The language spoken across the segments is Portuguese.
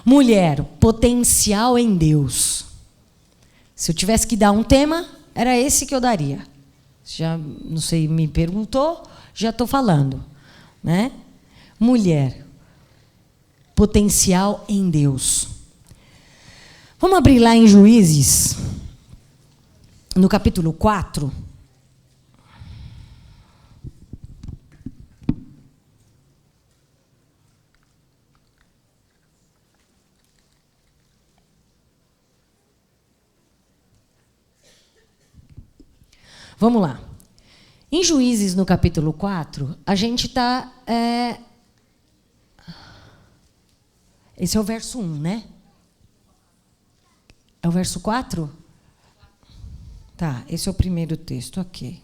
Mulher, potencial em Deus. Se eu tivesse que dar um tema, era esse que eu daria. Já, não sei, me perguntou, já estou falando, né? Mulher, potencial em Deus. Vamos abrir lá em Juízes, no capítulo 4. Vamos lá. Em Juízes, no capítulo 4, a gente está... Esse é o verso 1, né? É o verso 4? Tá, esse é o primeiro texto, ok.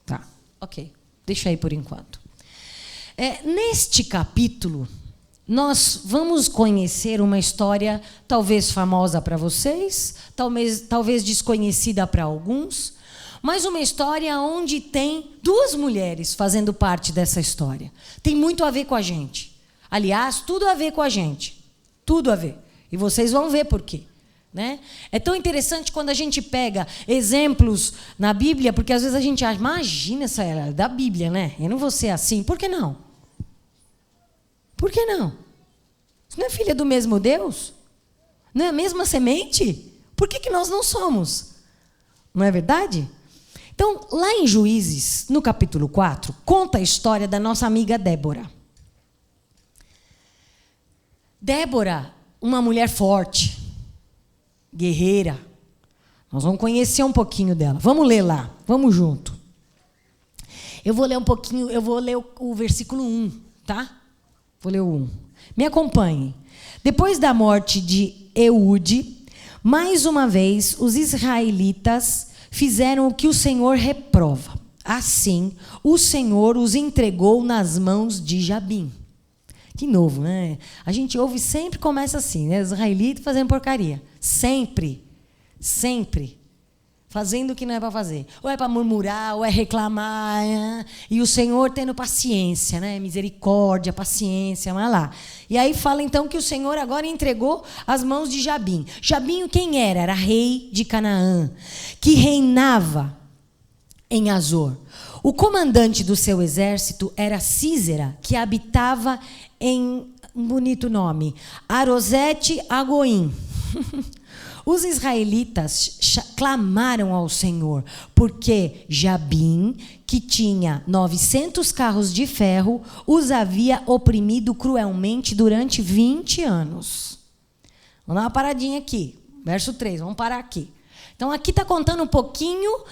Tá, ok. Deixa aí por enquanto. Neste capítulo, nós vamos conhecer uma história talvez famosa para vocês, talvez desconhecida para alguns, mas uma história onde tem duas mulheres fazendo parte dessa história. Tem muito a ver com a gente. Aliás, tudo a ver com a gente. Tudo a ver. E vocês vão ver por quê. Né? É tão interessante quando a gente pega exemplos na Bíblia, porque às vezes a gente acha, imagina, essa era da Bíblia, né? Eu não vou ser assim. Por que não? Por que não? Você não é filha do mesmo Deus? Não é a mesma semente? Por que nós não somos? Não é verdade? Então, lá em Juízes, no capítulo 4, conta a história da nossa amiga Débora. Débora, uma mulher forte, guerreira. Nós vamos conhecer um pouquinho dela. Vamos ler lá, vamos junto. Eu vou ler um pouquinho, eu vou ler o versículo 1, tá? Vou ler o 1. Me acompanhem. Depois da morte de Eude, mais uma vez os israelitas fizeram o que o Senhor reprova. Assim, o Senhor os entregou nas mãos de Jabim. De novo, né? A gente ouve sempre começa assim, né? Os israelitas fazendo porcaria. Sempre. Sempre. Fazendo o que não é para fazer. Ou é para murmurar, ou é reclamar. E o Senhor tendo paciência, né? Misericórdia, paciência, vai lá. E aí fala então que o Senhor agora entregou as mãos de Jabim. Jabim quem era? Era rei de Canaã, que reinava em Azor. O comandante do seu exército era Sísera, que habitava em um bonito nome, Arosete Agoim. Os israelitas clamaram ao Senhor, porque Jabim, que tinha 900 carros de ferro, os havia oprimido cruelmente durante 20 anos. Vamos dar uma paradinha aqui. Verso 3, vamos parar aqui. Então, aqui está contando um pouquinho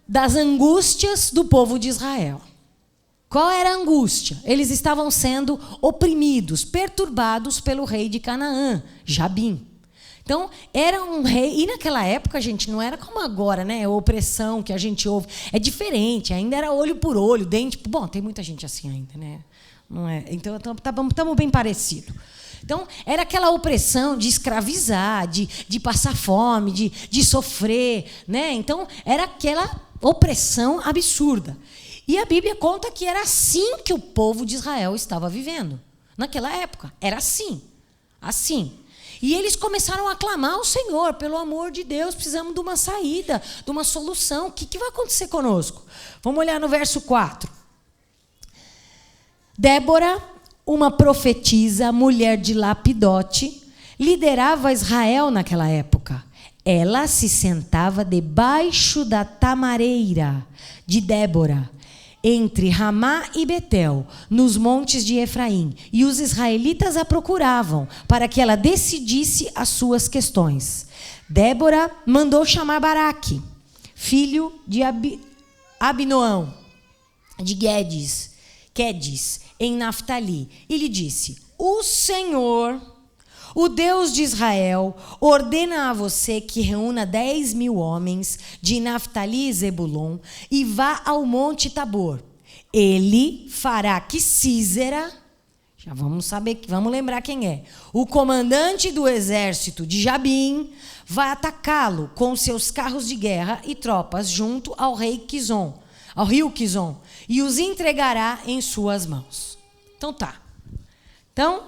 das angústias do povo de Israel. Qual era a angústia? Eles estavam sendo oprimidos, perturbados pelo rei de Canaã, Jabim. Então, era um rei, e naquela época, gente, não era como agora, né? A opressão que a gente ouve. É diferente, ainda era olho por olho, dente... Bom, tem muita gente assim ainda, né? Não é? Então, estamos bem parecidos. Então, era aquela opressão de escravizar, de passar fome, de sofrer, né? Então, era aquela opressão absurda. E a Bíblia conta que era assim que o povo de Israel estava vivendo. Naquela época, era assim. Assim. E eles começaram a clamar ao Senhor, pelo amor de Deus, precisamos de uma saída, de uma solução. O que vai acontecer conosco? Vamos olhar no verso 4. Débora, uma profetisa, mulher de Lapidote, liderava Israel naquela época. Ela se sentava debaixo da tamareira de Débora, entre Ramá e Betel, nos montes de Efraim, e os israelitas a procuravam para que ela decidisse as suas questões. Débora mandou chamar Baraque, filho de Abinoão, de Quedes, em Naftali, e lhe disse: o Senhor, o Deus de Israel, ordena a você que reúna 10.000 homens de Naftali e Zebulon e vá ao monte Tabor. Ele fará que Sísera, já vamos lembrar quem é, o comandante do exército de Jabim, vai atacá-lo com seus carros de guerra e tropas junto ao rio Quizon, e os entregará em suas mãos. Então tá. Então,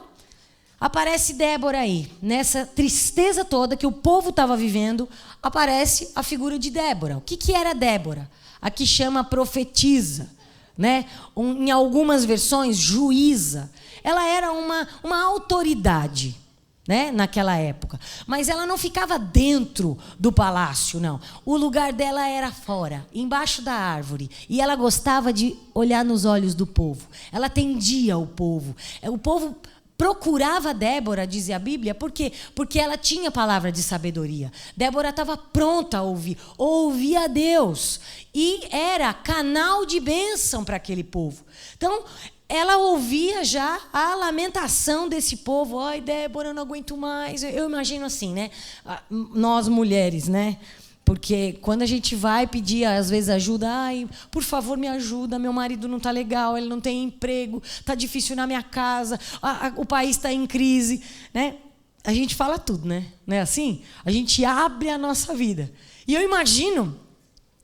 aparece Débora aí. Nessa tristeza toda que o povo estava vivendo, aparece a figura de Débora. O que era Débora? Aqui chama profetisa, né? Em algumas versões, juíza. Ela era uma autoridade, né, naquela época. Mas ela não ficava dentro do palácio, não. O lugar dela era fora, embaixo da árvore. E ela gostava de olhar nos olhos do povo. Ela atendia o povo. O povo procurava Débora, diz a Bíblia, por quê? Porque ela tinha palavra de sabedoria. Débora estava pronta a ouvia a Deus. E era canal de bênção para aquele povo. Então, ela ouvia já a lamentação desse povo. Ai, Débora, eu não aguento mais. Eu imagino assim, né? Nós mulheres, né? Porque quando a gente vai pedir, às vezes, ajuda, ai, por favor, me ajuda, meu marido não está legal, ele não tem emprego, está difícil na minha casa, o país está em crise, né? A gente fala tudo, né? Não é assim? A gente abre a nossa vida. E eu imagino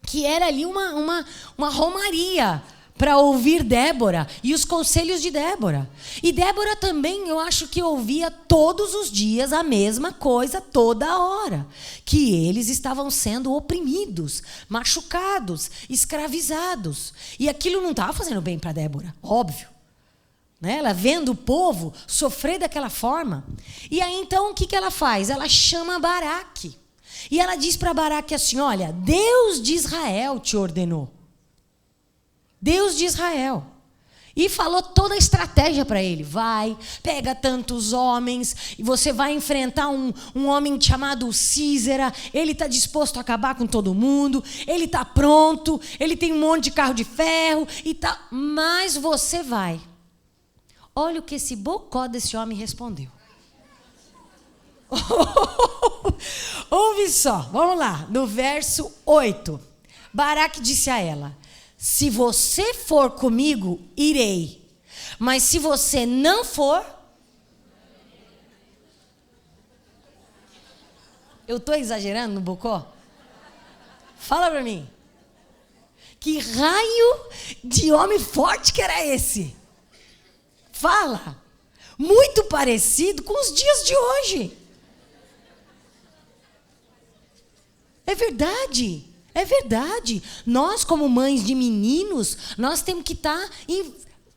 que era ali uma romaria para ouvir Débora e os conselhos de Débora. E Débora também, eu acho que ouvia todos os dias a mesma coisa, toda hora. Que eles estavam sendo oprimidos, machucados, escravizados. E aquilo não estava fazendo bem para Débora, óbvio. Né? Ela vendo o povo sofrer daquela forma. E aí, então, o que ela faz? Ela chama Baraque. E ela diz para Baraque assim, olha, Deus de Israel te ordenou. Deus de Israel. E falou toda a estratégia para ele. Vai, pega tantos homens, e você vai enfrentar um homem chamado Císera. Ele está disposto a acabar com todo mundo. Ele está pronto. Ele tem um monte de carro de ferro. Mas você vai. Olha o que esse bocó desse homem respondeu. Ouve só, vamos lá. No verso 8. Baraque disse a ela, se você for comigo, irei. Mas se você não for... Eu estou exagerando no bocó? Fala para mim. Que raio de homem forte que era esse? Fala. Muito parecido com os dias de hoje. É verdade. É verdade. Nós, como mães de meninos, nós temos que estar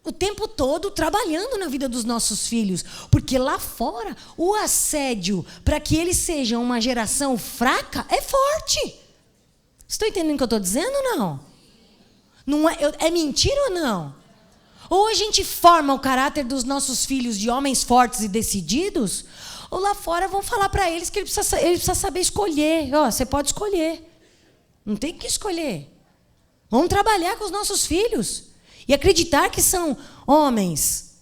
o tempo todo trabalhando na vida dos nossos filhos. Porque lá fora, o assédio, para que eles sejam uma geração fraca, é forte. Estão entendendo o que eu estou dizendo ou não? Não é mentira ou não? Ou a gente forma o caráter dos nossos filhos de homens fortes e decididos, ou lá fora vão falar para eles que ele precisa saber escolher. Ó, você pode escolher. Não tem que escolher. Vamos trabalhar com os nossos filhos. E acreditar que são homens.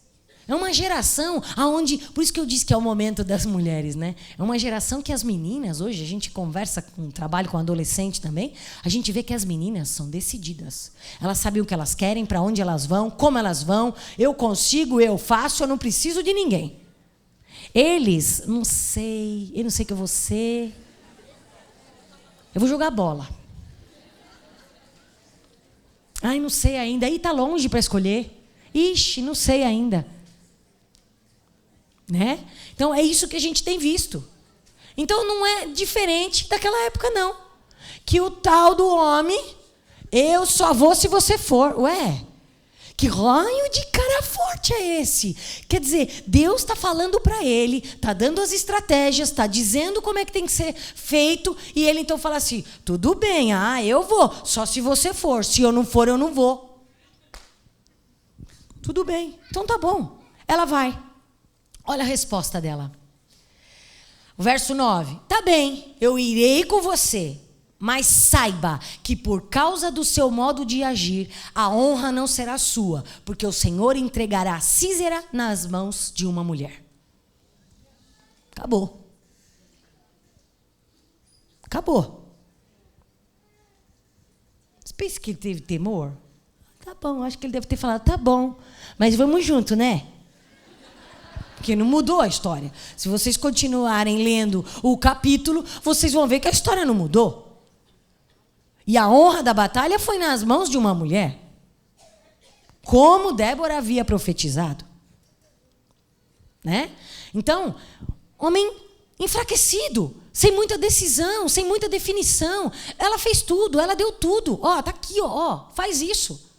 É uma geração onde... Por isso que eu disse que é o momento das mulheres, né? É uma geração que as meninas... Hoje a gente conversa, trabalho com adolescente também. A gente vê que as meninas são decididas. Elas sabem o que elas querem, para onde elas vão, como elas vão. Eu consigo, eu faço, eu não preciso de ninguém. Eles, eu não sei o que eu vou ser. Eu vou jogar bola. Ai, não sei ainda. Aí tá longe para escolher. Ixi, não sei ainda. Né? Então é isso que a gente tem visto. Então não é diferente daquela época, não. Que o tal do homem, eu só vou se você for. Ué, que raio de cara forte é esse? Quer dizer, Deus está falando para ele, está dando as estratégias, está dizendo como é que tem que ser feito, e ele então fala assim, tudo bem, eu vou, só se você for, se eu não for, eu não vou. Tudo bem, então tá bom. Ela vai. Olha a resposta dela. O verso 9. Tá bem, eu irei com você. Mas saiba que por causa do seu modo de agir, a honra não será sua, porque o Senhor entregará Císera nas mãos de uma mulher. Acabou. Acabou. Você pensa que ele teve temor? Tá bom, acho que ele deve ter falado, tá bom, mas vamos junto, né? Porque não mudou a história. Se vocês continuarem lendo o capítulo, vocês vão ver que a história não mudou. E a honra da batalha foi nas mãos de uma mulher. Como Débora havia profetizado. né? Então, homem enfraquecido, sem muita decisão, sem muita definição. Ela fez tudo, ela deu tudo. Ó, tá aqui, ó, faz isso.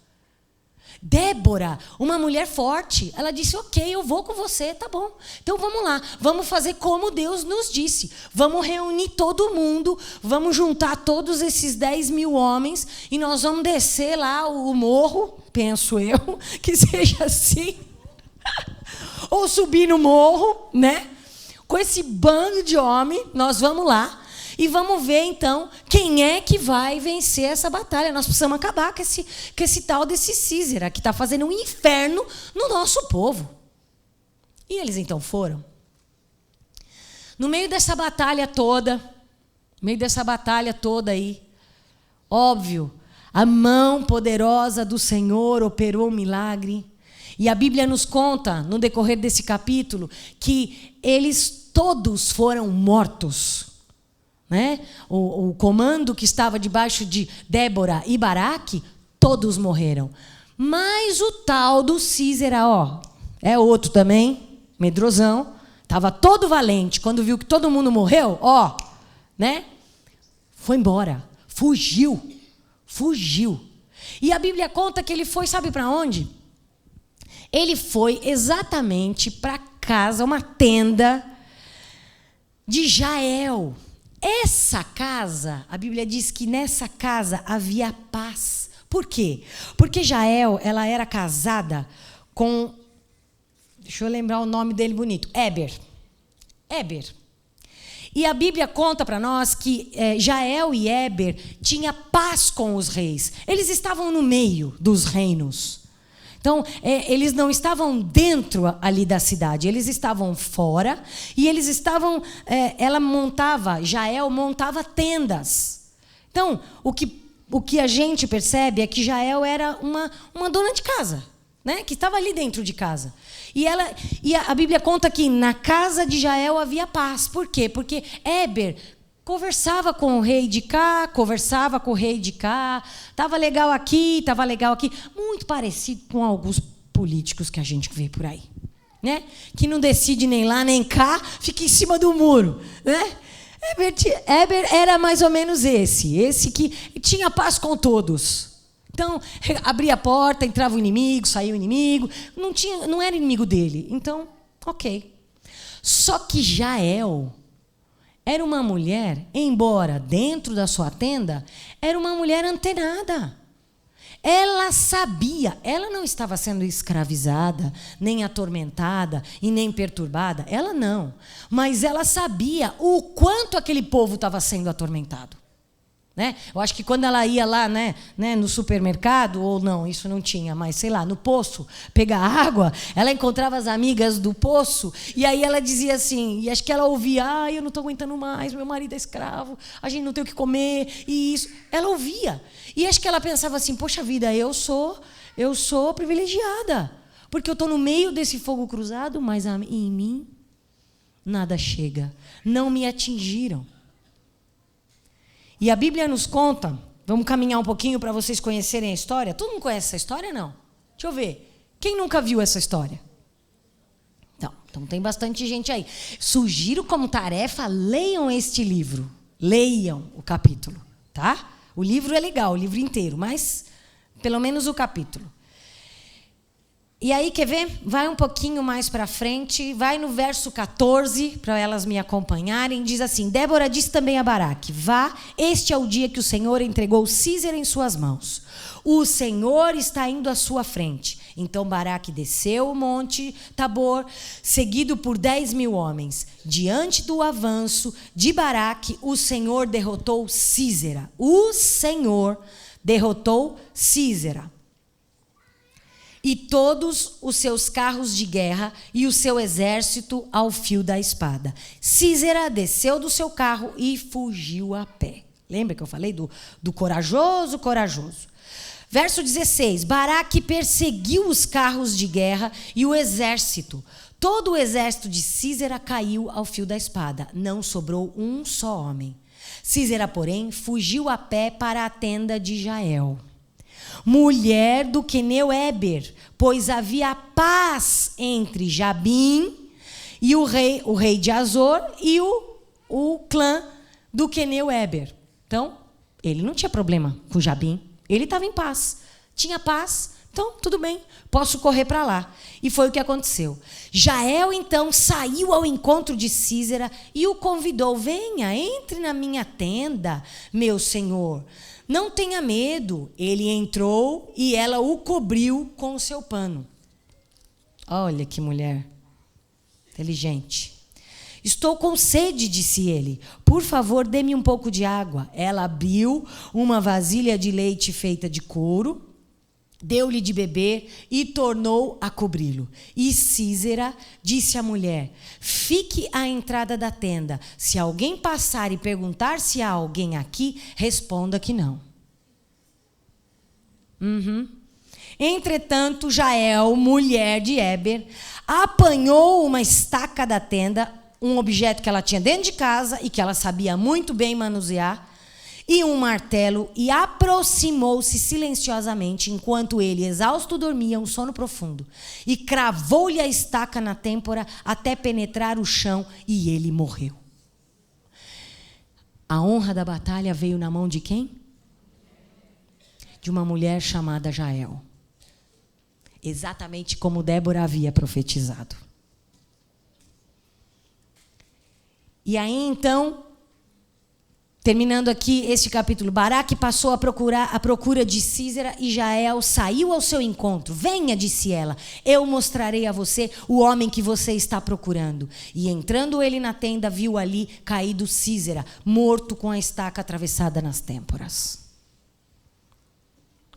Débora, uma mulher forte, ela disse, ok, eu vou com você, tá bom. Então vamos lá, vamos fazer como Deus nos disse. Vamos reunir todo mundo, vamos juntar todos esses 10 mil homens e nós vamos descer lá o morro, penso eu, que seja assim. Ou subir no morro, né? Com esse bando de homem, nós vamos lá e vamos ver, então, quem é que vai vencer essa batalha. Nós precisamos acabar com esse tal desse Císera, que está fazendo um inferno no nosso povo. E eles, então, foram. No meio dessa batalha toda aí, óbvio, a mão poderosa do Senhor operou um milagre. E a Bíblia nos conta, no decorrer desse capítulo, que eles todos foram mortos. Né? O comando que estava debaixo de Débora e Baraque, todos morreram. Mas o tal do Císera, ó, é outro também, medrosão, estava todo valente. Quando viu que todo mundo morreu, ó, né? Foi embora, fugiu. E a Bíblia conta que ele foi, sabe para onde? Ele foi exatamente para casa, uma tenda de Jael. Essa casa, a Bíblia diz que nessa casa havia paz. Por quê? Porque Jael, ela era casada com, deixa eu lembrar o nome dele bonito, Éber. E a Bíblia conta para nós que Jael e Éber tinham paz com os reis. Eles estavam no meio dos reinos. Então, eles não estavam dentro ali da cidade, eles estavam fora e eles estavam, Jael montava tendas. Então, o que a gente percebe é que Jael era uma dona de casa, né? Que estava ali dentro de casa. E a Bíblia conta que na casa de Jael havia paz. Por quê? Porque Éber conversava com o rei de cá, conversava com o rei de cá, estava legal aqui, muito parecido com alguns políticos que a gente vê por aí, né? Que não decide nem lá nem cá, fica em cima do muro, né? Éber era mais ou menos esse que tinha paz com todos. Então, abria a porta, entrava o inimigo, saía o inimigo, não era inimigo dele. Então, ok. Só que Jael era uma mulher, embora dentro da sua tenda, era uma mulher antenada. Ela sabia, ela não estava sendo escravizada, nem atormentada e nem perturbada. Ela não. Mas ela sabia o quanto aquele povo estava sendo atormentado. Né? Eu acho que quando ela ia lá, né, no supermercado, ou não, isso não tinha, mas sei lá, no poço, pegar água, ela encontrava as amigas do poço, e aí ela dizia assim, e acho que ela ouvia, eu não estou aguentando mais, meu marido é escravo, a gente não tem o que comer, e isso. Ela ouvia. E acho que ela pensava assim, poxa vida, eu sou privilegiada, porque eu estou no meio desse fogo cruzado, mas em mim nada chega. Não me atingiram. E a Bíblia nos conta, vamos caminhar um pouquinho para vocês conhecerem a história. Todo mundo conhece essa história, não? Deixa eu ver. Quem nunca viu essa história? Então tem bastante gente aí. Sugiro como tarefa, leiam este livro. Leiam o capítulo, tá? O livro é legal, o livro inteiro, mas pelo menos o capítulo. E aí, quer ver? Vai um pouquinho mais para frente, vai no verso 14, para elas me acompanharem, diz assim, Débora disse também a Baraque, vá, este é o dia que o Senhor entregou Císera em suas mãos. O Senhor está indo à sua frente. Então Baraque desceu o monte Tabor, seguido por 10 mil homens. Diante do avanço de Baraque, o Senhor derrotou Císera. O Senhor derrotou Císera. E todos os seus carros de guerra e o seu exército ao fio da espada. Císera desceu do seu carro e fugiu a pé. Lembra que eu falei do corajoso? Verso 16. Baraque perseguiu os carros de guerra e o exército. Todo o exército de Císera caiu ao fio da espada. Não sobrou um só homem. Císera, porém, fugiu a pé para a tenda de Jael, mulher do queneu Éber, pois havia paz entre Jabim e o rei de Azor e o clã do queneu Éber. Então, ele não tinha problema com Jabim. Ele estava em paz. Tinha paz, então tudo bem, posso correr para lá. E foi o que aconteceu. Jael, então, saiu ao encontro de Sísera e o convidou. Venha, entre na minha tenda, meu senhor. Não tenha medo. Ele entrou e ela o cobriu com o seu pano. Olha que mulher inteligente. Estou com sede, disse ele. Por favor, dê-me um pouco de água. Ela abriu uma vasilha de leite feita de couro, deu-lhe de beber e tornou a cobri-lo. E Sísera disse à mulher: fique à entrada da tenda. Se alguém passar e perguntar se há alguém aqui, responda que não. Entretanto, Jael, mulher de Éber, apanhou uma estaca da tenda, um objeto que ela tinha dentro de casa e que ela sabia muito bem manusear, e um martelo, e aproximou-se silenciosamente, enquanto ele, exausto, dormia um sono profundo, e cravou-lhe a estaca na têmpora até penetrar o chão, e ele morreu. A honra da batalha veio na mão de quem? De uma mulher chamada Jael. Exatamente como Débora havia profetizado. E aí, então, terminando aqui este capítulo, Baraque passou a procura de Sísera e Jael saiu ao seu encontro. Venha, disse ela, eu mostrarei a você o homem que você está procurando. E entrando ele na tenda, viu ali caído Sísera, morto com a estaca atravessada nas têmporas.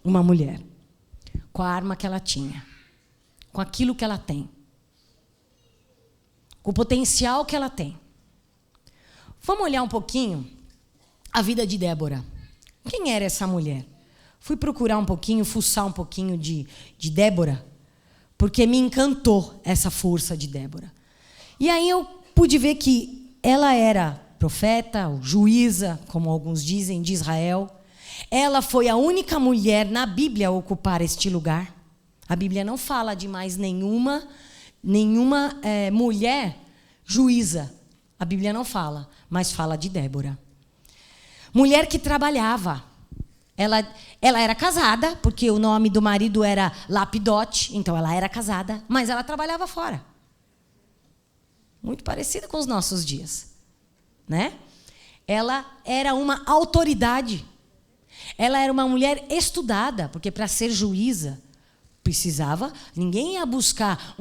Uma mulher, com a arma que ela tinha, com aquilo que ela tem, com o potencial que ela tem. Vamos olhar um pouquinho a vida de Débora. Quem era essa mulher? Fui procurar um pouquinho, fuçar um pouquinho de Débora, porque me encantou essa força de Débora. E aí eu pude ver que ela era profeta, ou juíza, como alguns dizem, de Israel. Ela foi a única mulher na Bíblia a ocupar este lugar. A Bíblia não fala de mais nenhuma mulher juíza. A Bíblia não fala, mas fala de Débora. Mulher que trabalhava. Ela era casada, porque o nome do marido era Lapidote, então ela era casada, mas ela trabalhava fora. Muito parecida com os nossos dias, né? Ela era uma autoridade. Ela era uma mulher estudada, porque para ser juíza precisava, ninguém ia buscar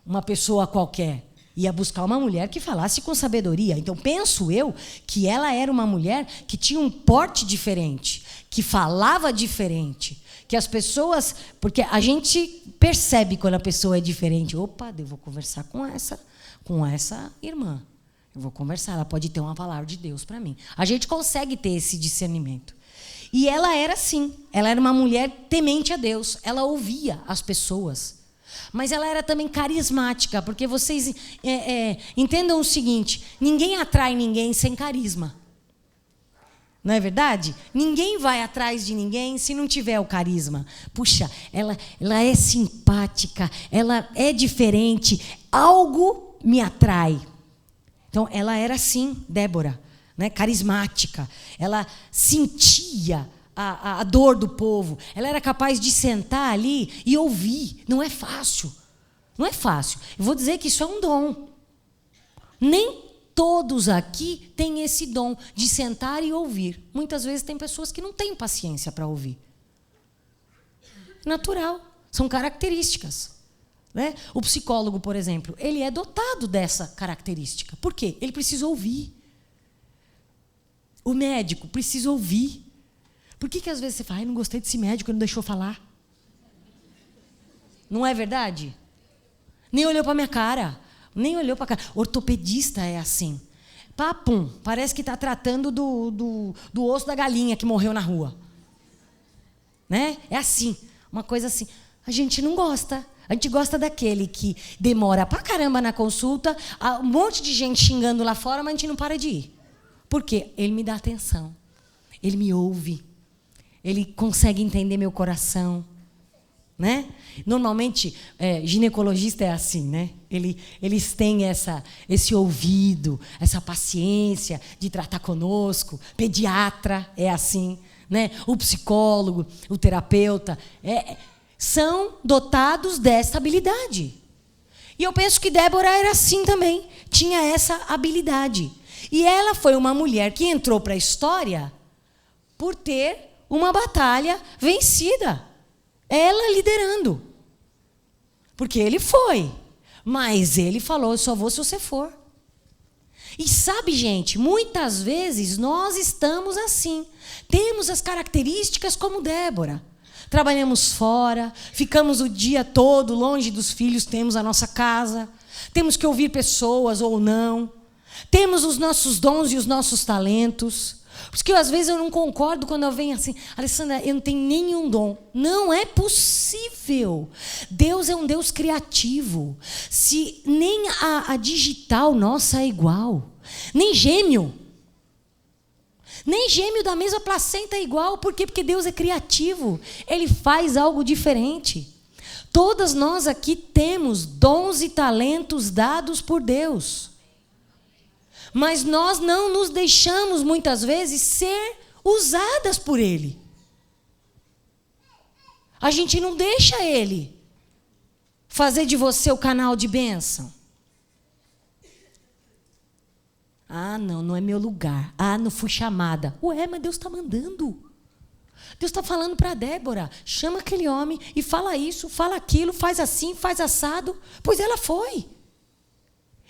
uma pessoa qualquer. Ia buscar uma mulher que falasse com sabedoria. Então, penso eu que ela era uma mulher que tinha um porte diferente, que falava diferente, que as pessoas... Porque a gente percebe quando a pessoa é diferente. Opa, eu vou conversar com essa irmã. Eu vou conversar, ela pode ter uma palavra de Deus para mim. A gente consegue ter esse discernimento. E ela era assim. Ela era uma mulher temente a Deus. Ela ouvia as pessoas. Mas ela era também carismática, porque vocês entendam o seguinte: ninguém atrai ninguém sem carisma. Não é verdade? Ninguém vai atrás de ninguém se não tiver o carisma. Puxa, ela é simpática, ela é diferente, algo me atrai. Então, ela era assim, Débora, né? Carismática. Ela sentia a dor do povo. Ela era capaz de sentar ali e ouvir. Não é fácil. Não é fácil. Eu vou dizer que isso é um dom. Nem todos aqui têm esse dom de sentar e ouvir. Muitas vezes tem pessoas que não têm paciência para ouvir. Natural. São características, né? O psicólogo, por exemplo, ele é dotado dessa característica. Por quê? Ele precisa ouvir. O médico precisa ouvir. Por que às vezes você fala, não gostei desse médico, ele não deixou falar? Não é verdade? Nem olhou para minha cara. Nem olhou para a cara. Ortopedista é assim. Papum, parece que está tratando do osso da galinha que morreu na rua. Né? É assim, uma coisa assim. A gente não gosta. A gente gosta daquele que demora pra caramba na consulta, um monte de gente xingando lá fora, mas a gente não para de ir. Por quê? Ele me dá atenção. Ele me ouve. Ele consegue entender meu coração. né? Normalmente, ginecologista é assim, né? Eles têm esse ouvido, essa paciência de tratar conosco. Pediatra é assim, né? O psicólogo, o terapeuta, são dotados dessa habilidade. E eu penso que Débora era assim também, tinha essa habilidade. E ela foi uma mulher que entrou para a história por ter uma batalha vencida. Ela liderando. Porque ele foi. Mas ele falou, eu só vou se você for. E sabe, gente, muitas vezes nós estamos assim. Temos as características como Débora. Trabalhamos fora, ficamos o dia todo longe dos filhos, temos a nossa casa. Temos que ouvir pessoas ou não. Temos os nossos dons e os nossos talentos. Porque às vezes eu não concordo quando eu venho assim, Alessandra, eu não tenho nenhum dom. Não é possível. Deus é um Deus criativo. Se nem a digital nossa é igual. Nem gêmeo. Nem gêmeo da mesma placenta é igual. Por quê? Porque Deus é criativo. Ele faz algo diferente. Todas nós aqui temos dons e talentos dados por Deus. Mas nós não nos deixamos, muitas vezes, ser usadas por Ele. A gente não deixa Ele fazer de você o canal de bênção. Ah, não é meu lugar. Ah, não fui chamada. Ué, mas Deus está mandando. Deus está falando para Débora, chama aquele homem e fala isso, fala aquilo, faz assim, faz assado. Pois ela foi.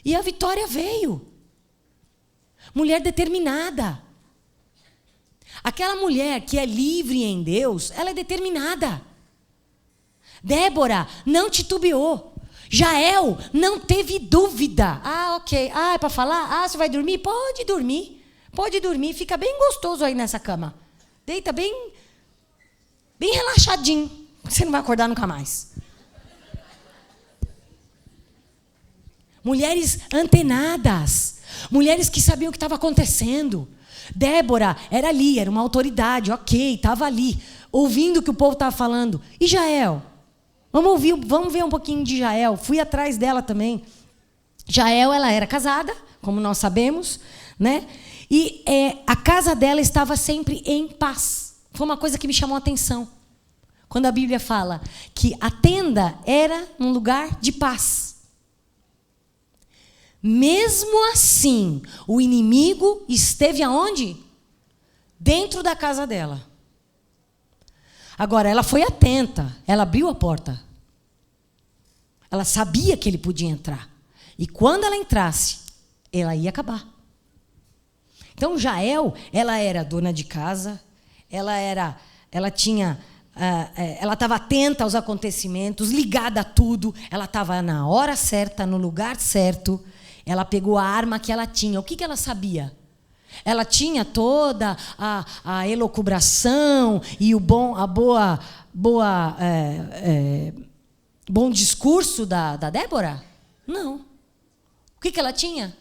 E a vitória veio. Mulher determinada. Aquela mulher que é livre em Deus, ela é determinada. Débora não titubeou. Jael não teve dúvida. Ah, ok. Ah, é para falar? Ah, você vai dormir? Pode dormir. Pode dormir. Fica bem gostoso aí nessa cama. Deita bem relaxadinho. Você não vai acordar nunca mais. Mulheres antenadas. Mulheres que sabiam o que estava acontecendo. Débora era ali, era uma autoridade, ok, estava ali, ouvindo o que o povo estava falando. E Jael? Vamos ver um pouquinho de Jael. Fui atrás dela também. Jael, ela era casada, como nós sabemos, né? E a casa dela estava sempre em paz. Foi uma coisa que me chamou a atenção. Quando a Bíblia fala que a tenda era um lugar de paz. Mesmo assim, o inimigo esteve aonde? Dentro da casa dela. Agora, ela foi atenta. Ela abriu a porta. Ela sabia que ele podia entrar. E quando ela entrasse, ela ia acabar. Então, Jael, ela era dona de casa. Ela estava atenta aos acontecimentos, ligada a tudo. Ela estava na hora certa, no lugar certo. Ela pegou a arma que ela tinha. O que ela sabia? Ela tinha toda a elucubração e bom discurso da Débora? Não. O que ela tinha?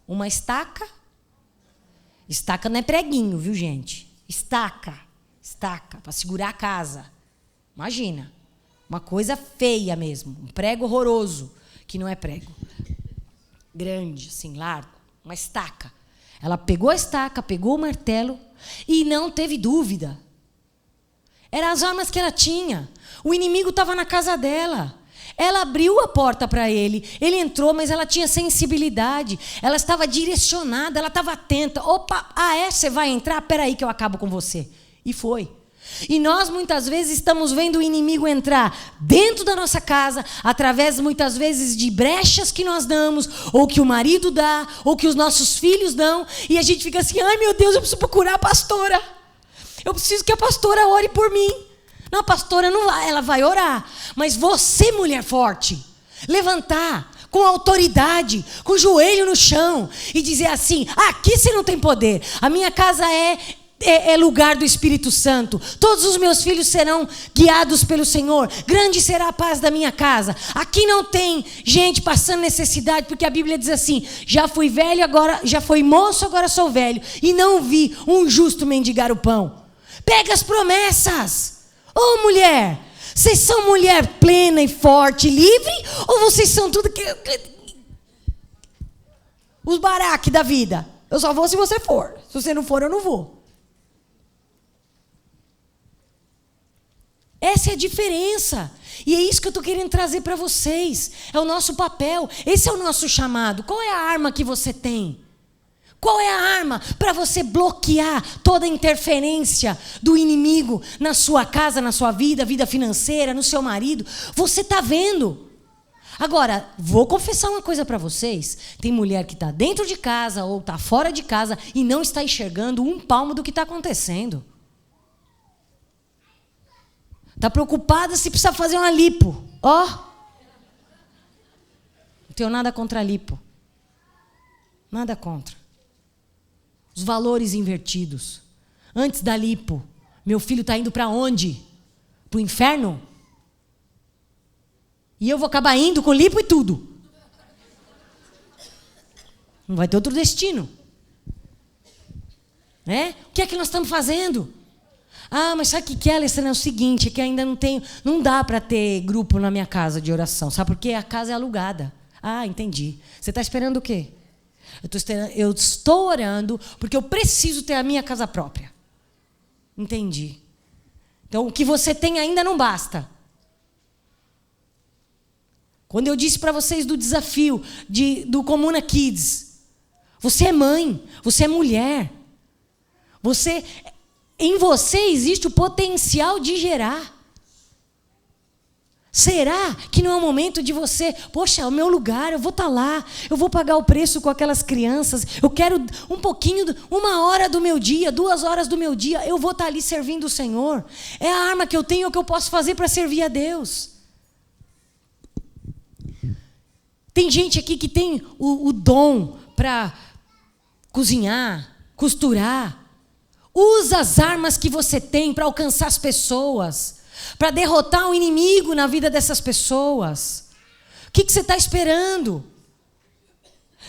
Uma estaca. Estaca não é preguinho, viu, gente? Estaca para segurar a casa. Imagina. Uma coisa feia mesmo. Um prego horroroso, que não é prego. Grande, assim, largo, uma estaca. Ela pegou a estaca, pegou o martelo e não teve dúvida. Eram as armas que ela tinha. O inimigo estava na casa dela. Ela abriu a porta para ele. Ele entrou, mas ela tinha sensibilidade. Ela estava direcionada, ela estava atenta. Opa, você vai entrar? Espera aí que eu acabo com você. E foi. E nós, muitas vezes, estamos vendo o inimigo entrar dentro da nossa casa, através, muitas vezes, de brechas que nós damos, ou que o marido dá, ou que os nossos filhos dão, e a gente fica assim, ai meu Deus, eu preciso procurar a pastora. Eu preciso que a pastora ore por mim. Não, a pastora não vai, ela vai orar. Mas você, mulher forte, levantar com autoridade, com o joelho no chão, e dizer assim, aqui você não tem poder, a minha casa é lugar do Espírito Santo. Todos os meus filhos serão guiados pelo Senhor. Grande será a paz da minha casa. Aqui não tem gente passando necessidade, porque a Bíblia diz assim, já fui velho, agora já fui moço, agora sou velho, e não vi um justo mendigar o pão. Pega as promessas. Mulher, Vocês são mulher plena e forte, livre? Ou vocês são tudo que... os baraques da vida? Eu só vou se você for. Se você não for, eu não vou. Essa é a diferença. E é isso que eu estou querendo trazer para vocês. É o nosso papel. Esse é o nosso chamado. Qual é a arma que você tem? Qual é a arma para você bloquear toda a interferência do inimigo na sua casa, na sua vida, vida financeira, no seu marido? Você está vendo. Agora, vou confessar uma coisa para vocês. Tem mulher que está dentro de casa ou está fora de casa e não está enxergando um palmo do que está acontecendo. Está preocupada se precisa fazer uma lipo. Ó. Não tenho nada contra a lipo. Nada contra. Os valores invertidos. Antes da lipo, meu filho está indo para onde? Para o inferno? E eu vou acabar indo com lipo e tudo. Não vai ter outro destino. Né? O que é que nós estamos fazendo? Ah, mas sabe o que é, Alessandra? É o seguinte, é que ainda não dá para ter grupo na minha casa de oração. Sabe por quê? A casa é alugada. Ah, entendi. Você está esperando o quê? Eu estou orando porque eu preciso ter a minha casa própria. Entendi. Então, o que você tem ainda não basta. Quando eu disse para vocês do desafio do Comuna Kids, você é mãe, você é mulher. Em você existe o potencial de gerar. Será que não é o momento de você, poxa, o meu lugar, eu vou estar lá, eu vou pagar o preço com aquelas crianças, eu quero um pouquinho, 1 hora do meu dia, 2 horas do meu dia, eu vou estar ali servindo o Senhor. É a arma que eu tenho, é o que eu posso fazer para servir a Deus. Tem gente aqui que tem o dom para cozinhar, costurar. Usa as armas que você tem para alcançar as pessoas, para derrotar o inimigo na vida dessas pessoas. O que você está esperando?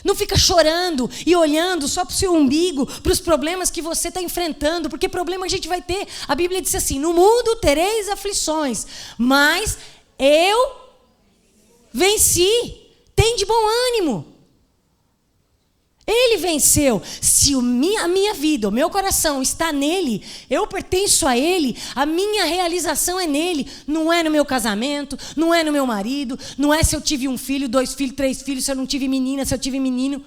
Não fica chorando e olhando só para o seu umbigo, para os problemas que você está enfrentando, porque problema a gente vai ter. A Bíblia diz assim, no mundo tereis aflições, mas eu venci. Tem de bom ânimo. Ele venceu. Se a minha vida, o meu coração está nele, eu pertenço a ele, a minha realização é nele. Não é no meu casamento, não é no meu marido, não é se eu tive 1 filho, 2 filhos, 3 filhos, se eu não tive menina, se eu tive menino.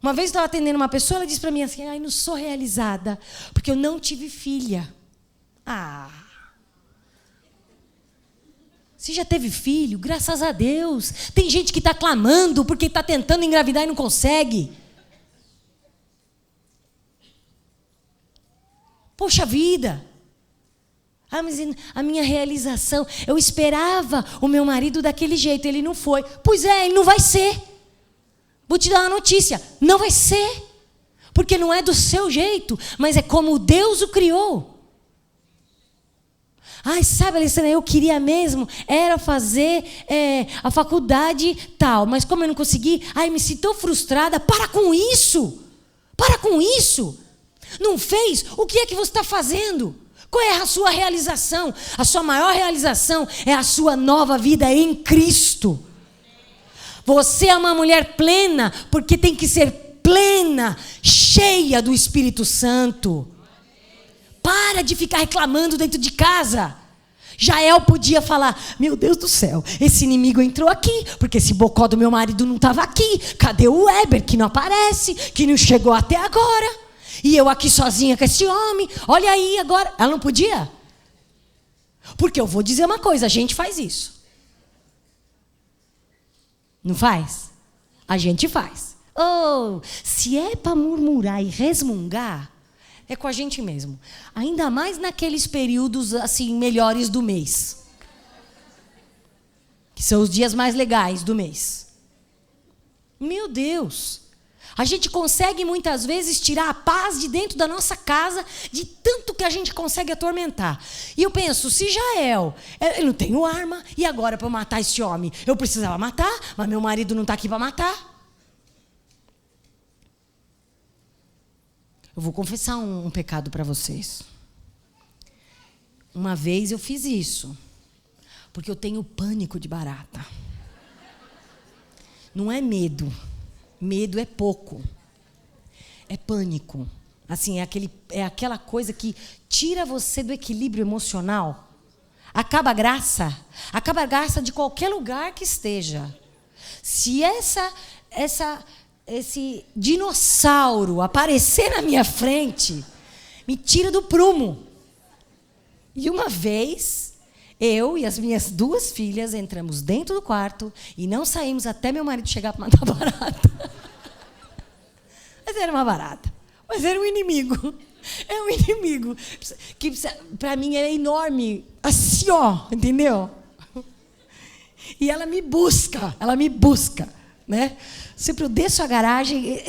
Uma vez eu estava atendendo uma pessoa, ela disse para mim assim, ai, não sou realizada, porque eu não tive filha. Ah... Você já teve filho? Graças a Deus. Tem gente que está clamando porque está tentando engravidar e não consegue. Poxa vida. Ah, mas a minha realização, eu esperava o meu marido daquele jeito, ele não foi. Pois é, ele não vai ser. Vou te dar uma notícia, não vai ser. Porque não é do seu jeito, mas é como Deus o criou. Ai, sabe, Alessandra, eu queria mesmo, era fazer a faculdade tal, mas como eu não consegui, ai, me sinto tão frustrada. Para com isso! Para com isso! Não fez? O que é que você está fazendo? Qual é a sua realização? A sua maior realização é a sua nova vida em Cristo. Você é uma mulher plena, porque tem que ser plena, cheia do Espírito Santo. Para de ficar reclamando dentro de casa. Jael podia falar, meu Deus do céu, esse inimigo entrou aqui, porque esse bocó do meu marido não estava aqui. Cadê o Weber, que não aparece, que não chegou até agora? E eu aqui sozinha com esse homem, olha aí agora. Ela não podia? Porque eu vou dizer uma coisa, a gente faz isso. Não faz? A gente faz. Oh, se é para murmurar e resmungar, é com a gente mesmo. Ainda mais naqueles períodos assim melhores do mês. Que são os dias mais legais do mês. Meu Deus. A gente consegue muitas vezes tirar a paz de dentro da nossa casa, de tanto que a gente consegue atormentar. E eu penso, se Jael, eu não tenho arma, e agora para matar esse homem? Eu precisava matar, mas meu marido não está aqui para matar. Eu vou confessar um pecado para vocês. Uma vez eu fiz isso. Porque eu tenho pânico de barata. Não é medo. Medo é pouco. É pânico. Assim, é aquela coisa que tira você do equilíbrio emocional. Acaba a graça. Acaba a graça de qualquer lugar que esteja. Se esse dinossauro aparecer na minha frente, me tira do prumo. E uma vez, eu e as minhas 2 filhas entramos dentro do quarto e não saímos até meu marido chegar para matar a barata. Mas era uma barata. Mas era um inimigo. É um inimigo. Que para mim era enorme. Assim, ó, entendeu? E ela me busca. Né? Sempre eu desço a garagem,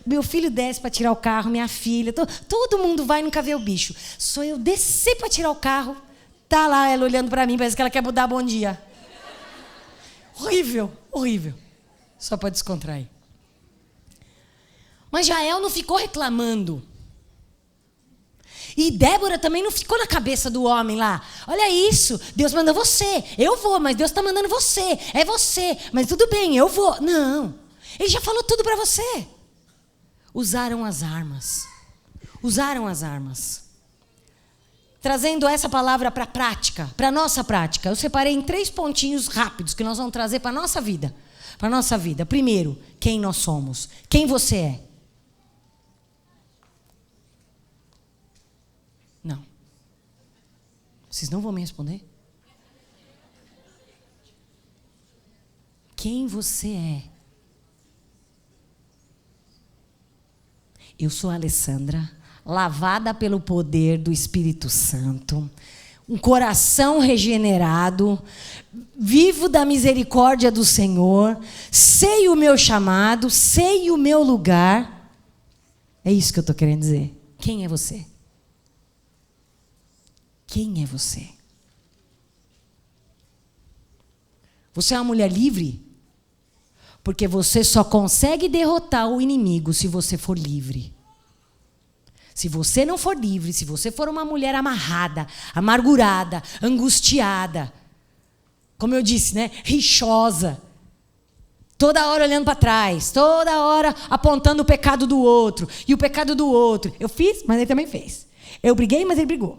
meu filho desce para tirar o carro, minha filha, todo mundo vai e nunca vê o bicho. Só eu descer para tirar o carro, tá lá ela olhando para mim, parece que ela quer mudar bom dia. Horrível, horrível. Só para descontrair. Mas Jael não ficou reclamando. E Débora também não ficou na cabeça do homem lá. Olha isso, Deus mandou você. Eu vou, mas Deus está mandando você. É você, mas tudo bem, eu vou. Não, ele já falou tudo para você. Usaram as armas. Usaram as armas. Trazendo essa palavra para a prática, para a nossa prática. Eu separei em 3 pontinhos rápidos que nós vamos trazer para a nossa vida. Para a nossa vida. Primeiro, quem nós somos. Quem você é. Não. Vocês não vão me responder? Quem você é? Eu sou a Alessandra, lavada pelo poder do Espírito Santo, um coração regenerado, vivo da misericórdia do Senhor, sei o meu chamado, sei o meu lugar. É isso que eu estou querendo dizer. Quem é você? Quem é você? Você é uma mulher livre? Porque você só consegue derrotar o inimigo se você for livre. Se você não for livre, se você for uma mulher amarrada, amargurada, angustiada, como eu disse, né, rixosa, toda hora olhando para trás, toda hora apontando o pecado do outro, e o pecado do outro. Eu fiz, mas ele também fez. Eu briguei, mas ele brigou.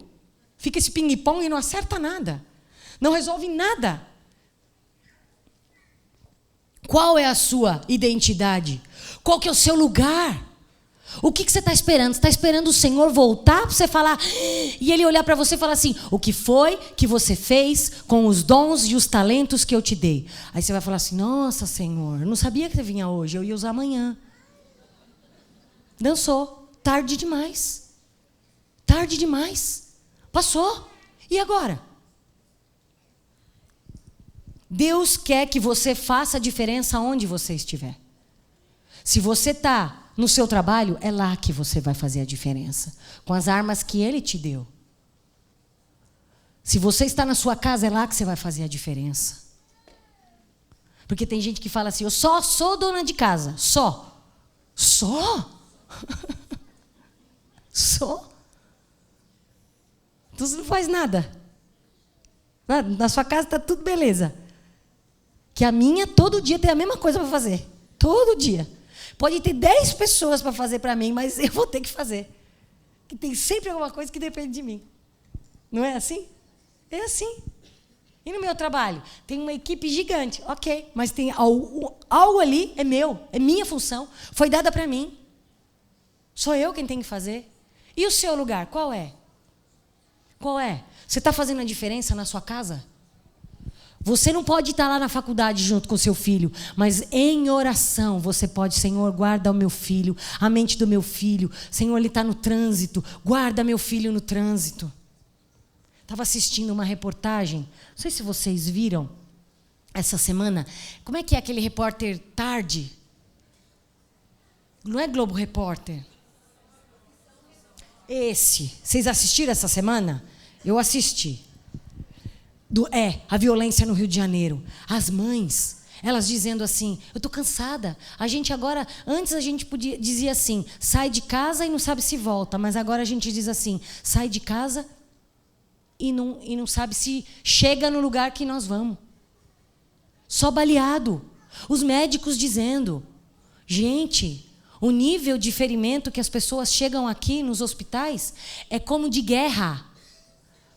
Fica esse ping-pong e não acerta nada. Não resolve nada. Qual é a sua identidade? Qual que é o seu lugar? O que você está esperando? Você está esperando o Senhor voltar para você falar... E Ele olhar para você e falar assim... O que foi que você fez com os dons e os talentos que eu te dei? Aí você vai falar assim... Nossa, Senhor, eu não sabia que você vinha hoje. Eu ia usar amanhã. Dançou. Tarde demais. Tarde demais. Passou. E agora? Deus quer que você faça a diferença onde você estiver. Se você está no seu trabalho, é lá que você vai fazer a diferença. Com as armas que Ele te deu. Se você está na sua casa, é lá que você vai fazer a diferença. Porque tem gente que fala assim, eu só sou dona de casa. Só. Só? Só? Então você não faz nada. Na sua casa está tudo beleza. Que a minha, todo dia, tem a mesma coisa para fazer. Todo dia. Pode ter 10 pessoas para fazer para mim, mas eu vou ter que fazer. Que tem sempre alguma coisa que depende de mim. Não é assim? É assim. E no meu trabalho? Tem uma equipe gigante. Ok, mas tem algo ali, é meu, é minha função. Foi dada para mim. Sou eu quem tem que fazer. E o seu lugar, qual é? Qual é? Você está fazendo a diferença na sua casa? Você não pode estar lá na faculdade junto com seu filho, mas em oração você pode, Senhor, guarda o meu filho, a mente do meu filho. Senhor, ele está no trânsito, guarda meu filho no trânsito. Estava assistindo uma reportagem, não sei se vocês viram, essa semana. Como é que é aquele repórter tarde? Não é Globo Repórter? Esse. Vocês assistiram essa semana? Eu assisti. A violência no Rio de Janeiro. As mães, elas dizendo assim, eu estou cansada. A gente agora, antes a gente dizia assim, sai de casa e não sabe se volta. Mas agora a gente diz assim, sai de casa e não sabe se chega no lugar que nós vamos. Só baleado. Os médicos dizendo, gente, o nível de ferimento que as pessoas chegam aqui nos hospitais é como de guerra.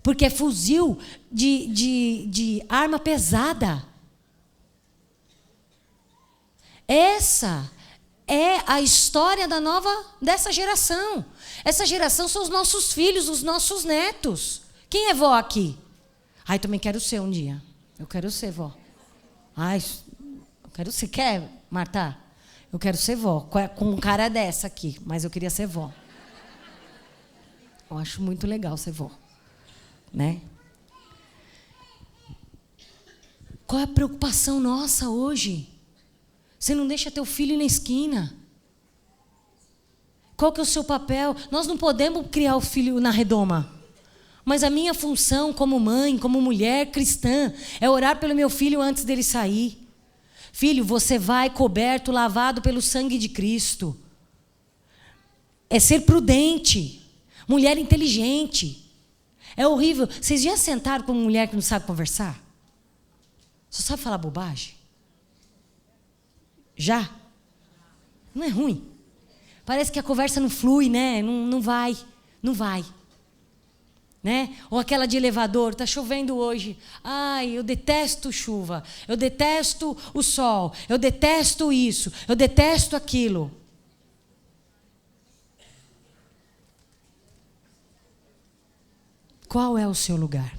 Porque é fuzil de arma pesada. Essa é a história dessa geração. Essa geração são os nossos filhos, os nossos netos. Quem é vó aqui? Ai, também quero ser um dia. Eu quero ser vó. Ai, eu quero ser. Quer, Marta? Eu quero ser vó. Com um cara dessa aqui, mas eu queria ser vó. Eu acho muito legal ser vó. Né? Qual é a preocupação nossa hoje? Você não deixa teu filho ir na esquina. Qual que é o seu papel? Nós não podemos criar o filho na redoma. Mas a minha função como mãe, como mulher cristã, é orar pelo meu filho antes dele sair. Filho, você vai coberto, lavado pelo sangue de Cristo. É ser prudente. Mulher inteligente. É horrível. Vocês já sentaram com uma mulher que não sabe conversar? Só sabe falar bobagem? Já? Não é ruim? Parece que a conversa não flui, né? Não vai. Né? Ou aquela de elevador, está chovendo hoje. Ai, eu detesto chuva. Eu detesto o sol. Eu detesto isso. Eu detesto aquilo. Qual é o seu lugar?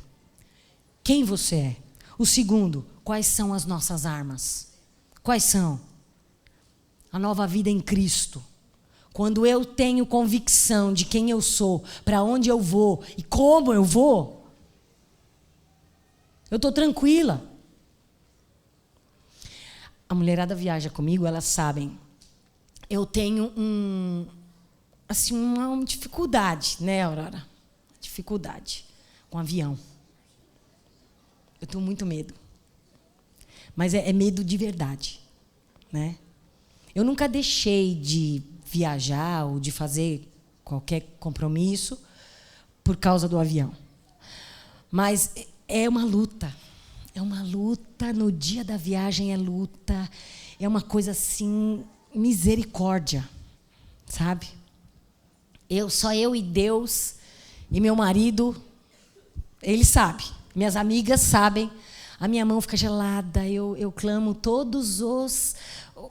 Quem você é? O segundo, quais são as nossas armas? Quais são? A nova vida em Cristo. Quando eu tenho convicção de quem eu sou, para onde eu vou e como eu vou, eu estou tranquila. A mulherada viaja comigo, elas sabem. Eu tenho uma dificuldade, né, Aurora? Dificuldade com avião. Eu tenho muito medo. Mas é medo de verdade, né? Eu nunca deixei de viajar ou de fazer qualquer compromisso por causa do avião. Mas é uma luta. É uma luta. No dia da viagem é luta. É uma coisa assim, misericórdia, sabe? Só eu e Deus e meu marido, ele sabe. Minhas amigas sabem. A minha mão fica gelada. Eu clamo todos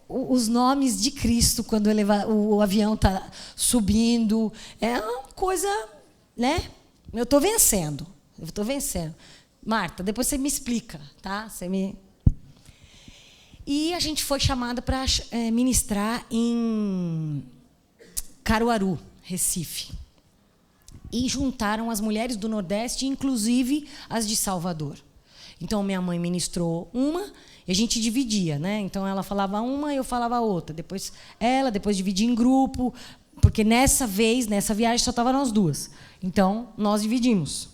os nomes de Cristo quando o avião está subindo. É uma coisa, né? Eu estou vencendo. Marta, depois você me explica, tá? E a gente foi chamada para ministrar em Caruaru, Recife. E juntaram as mulheres do Nordeste, inclusive as de Salvador. Então, minha mãe ministrou uma e a gente dividia, né? Então, ela falava uma e eu falava outra. Depois dividia em grupo, porque nessa viagem, só estavam nós duas. Então, nós dividimos.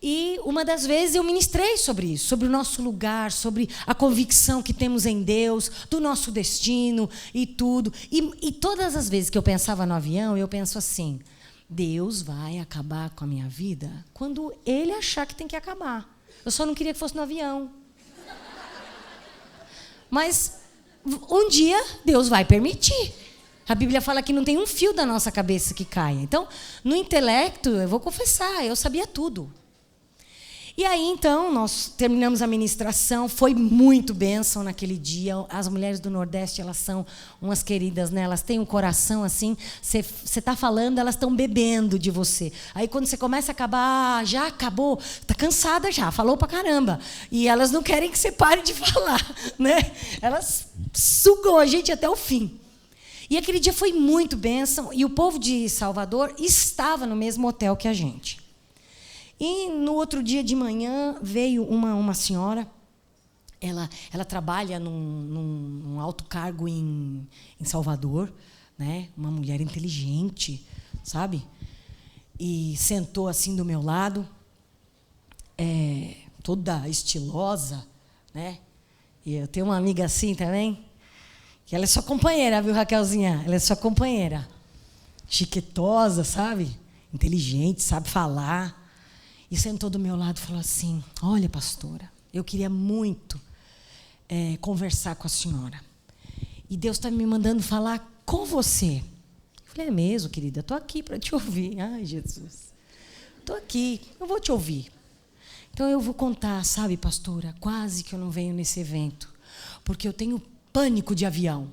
E uma das vezes eu ministrei sobre isso, sobre o nosso lugar, sobre a convicção que temos em Deus, do nosso destino e tudo. E todas as vezes que eu pensava no avião, eu penso assim: Deus vai acabar com a minha vida quando Ele achar que tem que acabar. Eu só não queria que fosse no avião. Mas um dia Deus vai permitir. A Bíblia fala que não tem um fio da nossa cabeça que caia. Então, no intelecto, eu vou confessar, eu sabia tudo. E aí, então, nós terminamos a ministração, foi muito bênção naquele dia. As mulheres do Nordeste, elas são umas queridas, né? Elas têm um coração assim, você está falando, elas estão bebendo de você. Aí, quando você começa a acabar, já acabou, está cansada já, falou pra caramba. E elas não querem que você pare de falar, né? Elas sugam a gente até o fim. E aquele dia foi muito bênção, e o povo de Salvador estava no mesmo hotel que a gente. E no outro dia de manhã veio uma senhora, ela trabalha num alto cargo em Salvador, né? Uma mulher inteligente, sabe? E sentou assim do meu lado, toda estilosa, né? E eu tenho uma amiga assim também, que ela é sua companheira, viu, Raquelzinha? Ela é sua companheira. Chiquetosa, sabe? Inteligente, sabe falar. e sentou do meu lado e falou assim: olha, pastora, eu queria muito conversar com a senhora. E Deus está me mandando falar com você. Eu falei: é mesmo, querida? Estou aqui para te ouvir. Ai, Jesus. Estou aqui, eu vou te ouvir. Então eu vou contar, sabe, pastora, quase que eu não venho nesse evento, porque eu tenho pânico de avião.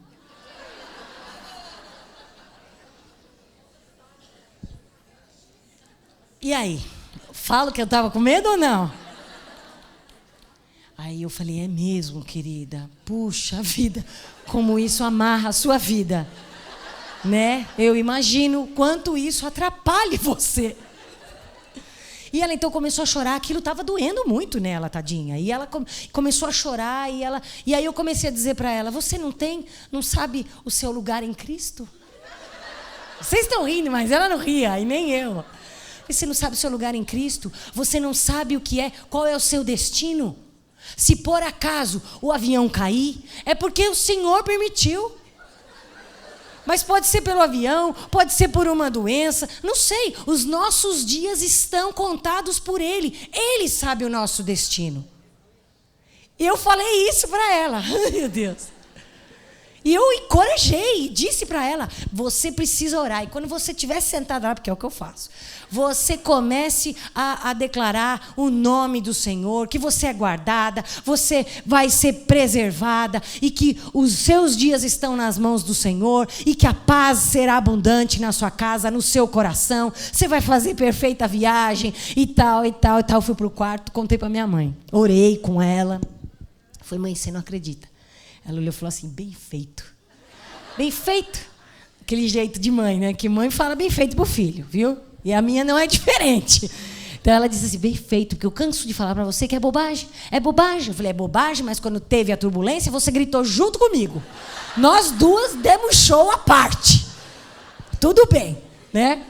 E aí? Falo que eu estava com medo ou não? Aí eu falei: é mesmo, querida? Puxa vida, como isso amarra a sua vida, né? Eu imagino quanto isso atrapalhe você. E ela então começou a chorar, aquilo estava doendo muito nela, tadinha. E ela começou a chorar, e aí eu comecei a dizer para ela: você não sabe o seu lugar em Cristo? Vocês estão rindo, mas ela não ria, e nem eu. Você não sabe o seu lugar em Cristo? Você não sabe o que é, qual é o seu destino? Se por acaso o avião cair, é porque o Senhor permitiu. Mas pode ser pelo avião, pode ser por uma doença, não sei. Os nossos dias estão contados por Ele. Ele sabe o nosso destino. Eu falei isso para ela. Meu Deus. E eu encorajei, disse para ela: você precisa orar. E quando você estiver sentada lá, porque é o que eu faço, você comece a declarar o nome do Senhor, que você é guardada, você vai ser preservada, e que os seus dias estão nas mãos do Senhor, e que a paz será abundante na sua casa, no seu coração. Você vai fazer perfeita viagem, e tal, e tal, e tal. Fui para o quarto, contei para minha mãe. Orei com ela. Falei: mãe, você não acredita. Ela olhou e falou assim: bem feito. Bem feito. Aquele jeito de mãe, né? Que mãe fala bem feito pro filho, viu? E a minha não é diferente. Então ela disse assim: bem feito, porque eu canso de falar para você que é bobagem. É bobagem. Eu falei: é bobagem, mas quando teve a turbulência, você gritou junto comigo. Nós duas demos show à parte. Tudo bem, né?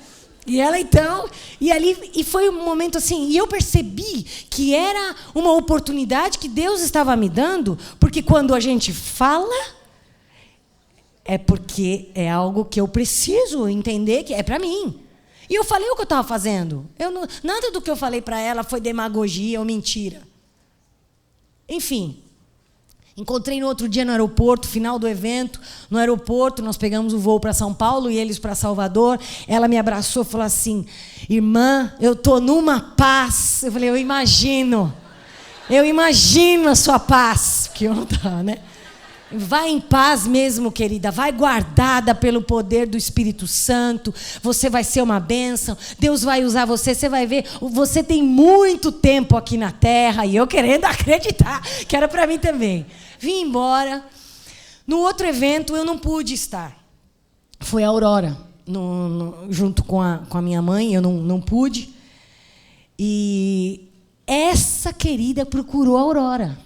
E ela então, e foi um momento assim, e eu percebi que era uma oportunidade que Deus estava me dando, porque quando a gente fala, é porque é algo que eu preciso entender que é para mim. E eu falei o que eu estava fazendo. Nada do que eu falei para ela foi demagogia ou mentira. Enfim. Encontrei no outro dia no aeroporto, final do evento, no aeroporto, nós pegamos o voo para São Paulo e eles para Salvador. Ela me abraçou e falou assim: irmã, eu estou numa paz. Eu falei: eu imagino a sua paz. Que eu não estava, né? Vai em paz mesmo, querida. Vai guardada pelo poder do Espírito Santo. Você vai ser uma bênção. Deus vai usar você. Você vai ver. Você tem muito tempo aqui na terra. E eu querendo acreditar que era para mim também. Vim embora. No outro evento eu não pude estar. Foi a Aurora. Junto com a minha mãe. Eu não pude. E essa querida procurou a Aurora.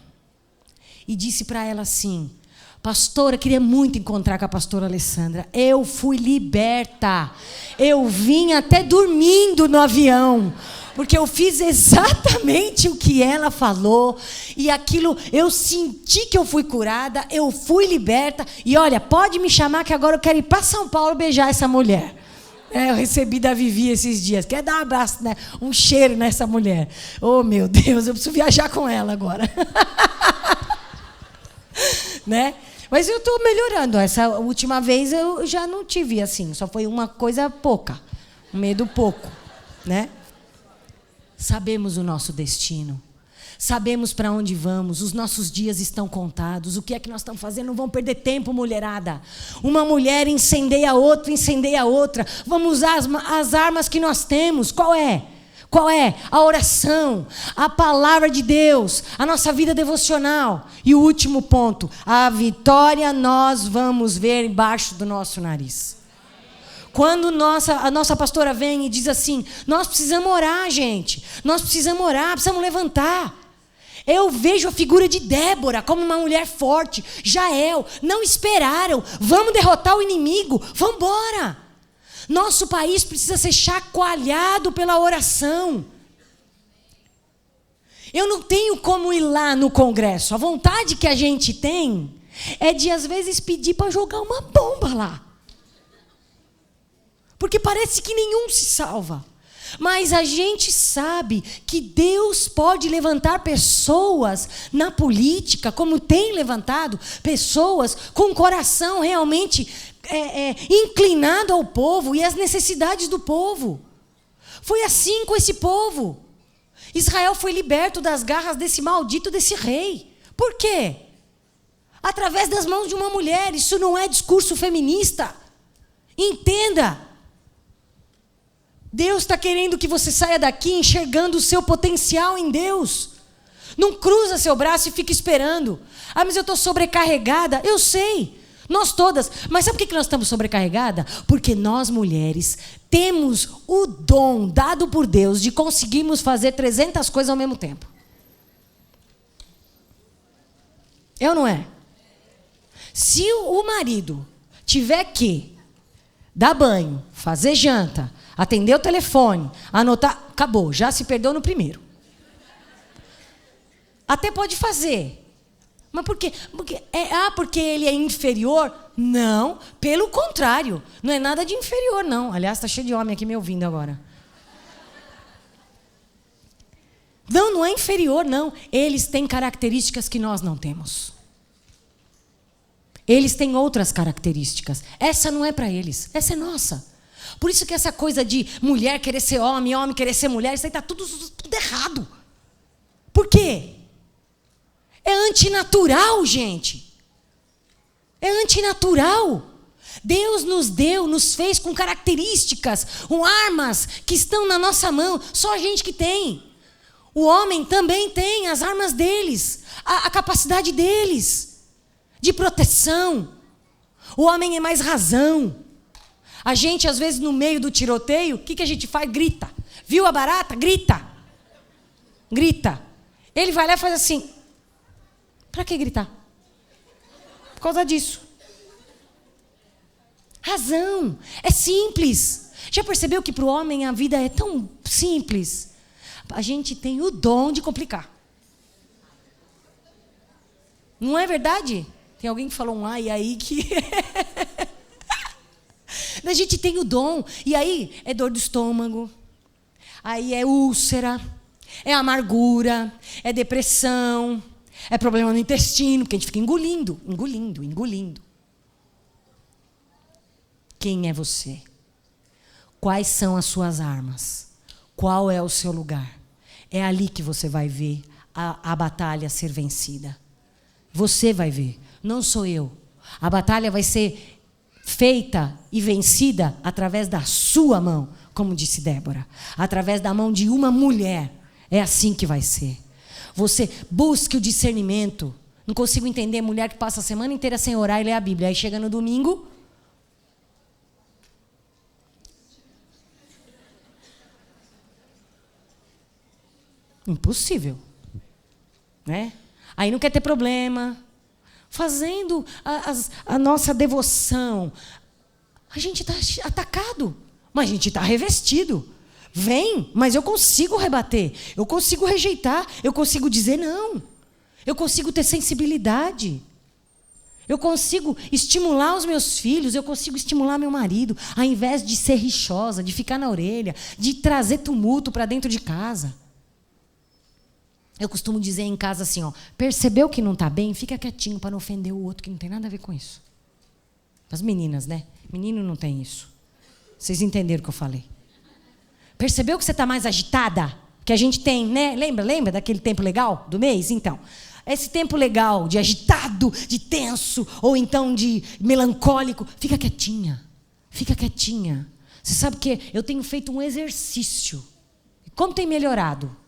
E disse para ela assim: pastora, queria muito encontrar com a pastora Alessandra. Eu fui liberta. Eu vim até dormindo no avião, porque eu fiz exatamente o que ela falou. E aquilo, eu senti que eu fui curada, eu fui liberta. E olha, pode me chamar que agora eu quero ir para São Paulo beijar essa mulher. Eu recebi da Vivi esses dias. Quer dar um abraço, né? Um cheiro nessa mulher. Oh, meu Deus, eu preciso viajar com ela agora. Né? Mas eu estou melhorando. Essa última vez eu já não tive assim. Só foi uma coisa pouca. Um medo pouco. Né? Sabemos o nosso destino. Sabemos para onde vamos. Os nossos dias estão contados. O que é que nós estamos fazendo? Não vamos perder tempo, mulherada. Uma mulher incendeia a outra, incendeia a outra. Vamos usar as armas que nós temos. Qual é? Qual é? A oração, a palavra de Deus, a nossa vida devocional. E o último ponto: a vitória nós vamos ver embaixo do nosso nariz. Quando a nossa pastora vem e diz assim: nós precisamos orar, gente. Nós precisamos orar, precisamos levantar. Eu vejo a figura de Débora como uma mulher forte. Jael, não esperaram. Vamos derrotar o inimigo. Vamos embora. Nosso país precisa ser chacoalhado pela oração. Eu não tenho como ir lá no Congresso. A vontade que a gente tem é de, às vezes, pedir para jogar uma bomba lá. Porque parece que nenhum se salva. Mas a gente sabe que Deus pode levantar pessoas na política, como tem levantado, pessoas com o coração realmente inclinado ao povo e às necessidades do povo. Foi assim com esse povo. Israel foi liberto das garras desse maldito, desse rei. Por quê? Através das mãos de uma mulher. Isso não é discurso feminista. Entenda. Deus está querendo que você saia daqui enxergando o seu potencial em Deus. Não cruza seu braço e fica esperando. Ah, mas eu estou sobrecarregada. Eu sei. Nós todas. Mas sabe por que nós estamos sobrecarregadas? Porque nós, mulheres, temos o dom dado por Deus de conseguirmos fazer 300 coisas ao mesmo tempo. É ou não é? Se o marido tiver que dar banho, fazer janta, atender o telefone, anotar, acabou, já se perdeu no primeiro. Até pode fazer. Mas por quê? Porque ele é inferior? Não, pelo contrário. Não é nada de inferior, não. Aliás, está cheio de homem aqui me ouvindo agora. Não é inferior, não. Eles têm características que nós não temos. Eles têm outras características. Essa não é para eles, essa é nossa. Por isso que essa coisa de mulher querer ser homem, homem querer ser mulher, isso aí está tudo errado. Por quê? É antinatural, gente. É antinatural. Deus nos fez com características, com armas que estão na nossa mão. Só a gente que tem. O homem também tem as armas deles, a capacidade deles de proteção. O homem é mais razão. A gente, às vezes, no meio do tiroteio, o que a gente faz? Grita. Viu a barata? Grita. Grita. Ele vai lá e faz assim. Para que gritar? Por causa disso. Razão. É simples. Já percebeu que para o homem a vida é tão simples? A gente tem o dom de complicar. Não é verdade? Tem alguém que falou um ai aí que... A gente tem o dom. E aí é dor do estômago. Aí é úlcera. É amargura. É depressão. É problema no intestino, porque a gente fica engolindo. Quem é você? Quais são as suas armas? Qual é o seu lugar? É ali que você vai ver a batalha ser vencida. Você vai ver, não sou eu. A batalha vai ser feita e vencida através da sua mão, como disse Débora. Através da mão de uma mulher. É assim que vai ser. Você busque o discernimento. Não consigo entender mulher que passa a semana inteira sem orar e ler a Bíblia. Aí chega no domingo... Impossível. Né? Aí não quer ter problema. Fazendo a nossa devoção. A gente está atacado, mas a gente está revestido. Vem, mas eu consigo rebater. Eu consigo rejeitar. Eu consigo dizer não. Eu consigo ter sensibilidade. Eu consigo estimular os meus filhos. Eu consigo estimular meu marido. Ao invés de ser rixosa, de ficar na orelha, de trazer tumulto para dentro de casa. Eu costumo dizer em casa assim, ó, percebeu que não está bem? Fica quietinho para não ofender o outro, que não tem nada a ver com isso. As meninas, né? Menino não tem isso. Vocês entenderam o que eu falei. Percebeu que você está mais agitada? Que a gente tem, né? Lembra daquele tempo legal do mês? Então, esse tempo legal de agitado, de tenso, ou então de melancólico, fica quietinha. Fica quietinha. Você sabe que eu tenho feito um exercício. Como tem melhorado?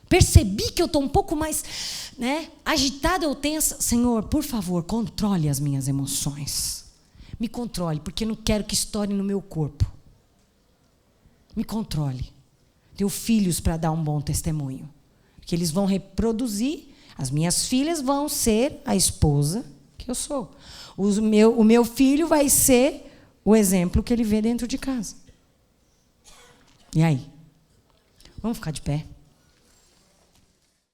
Percebi que eu estou um pouco mais, né, agitada ou tensa. Senhor, por favor, controle as minhas emoções. Me controle, porque eu não quero que estoure no meu corpo. Me controle. Tenho filhos para dar um bom testemunho. Que eles vão reproduzir. As minhas filhas vão ser a esposa que eu sou. O meu filho vai ser o exemplo que ele vê dentro de casa. E aí? Vamos ficar de pé.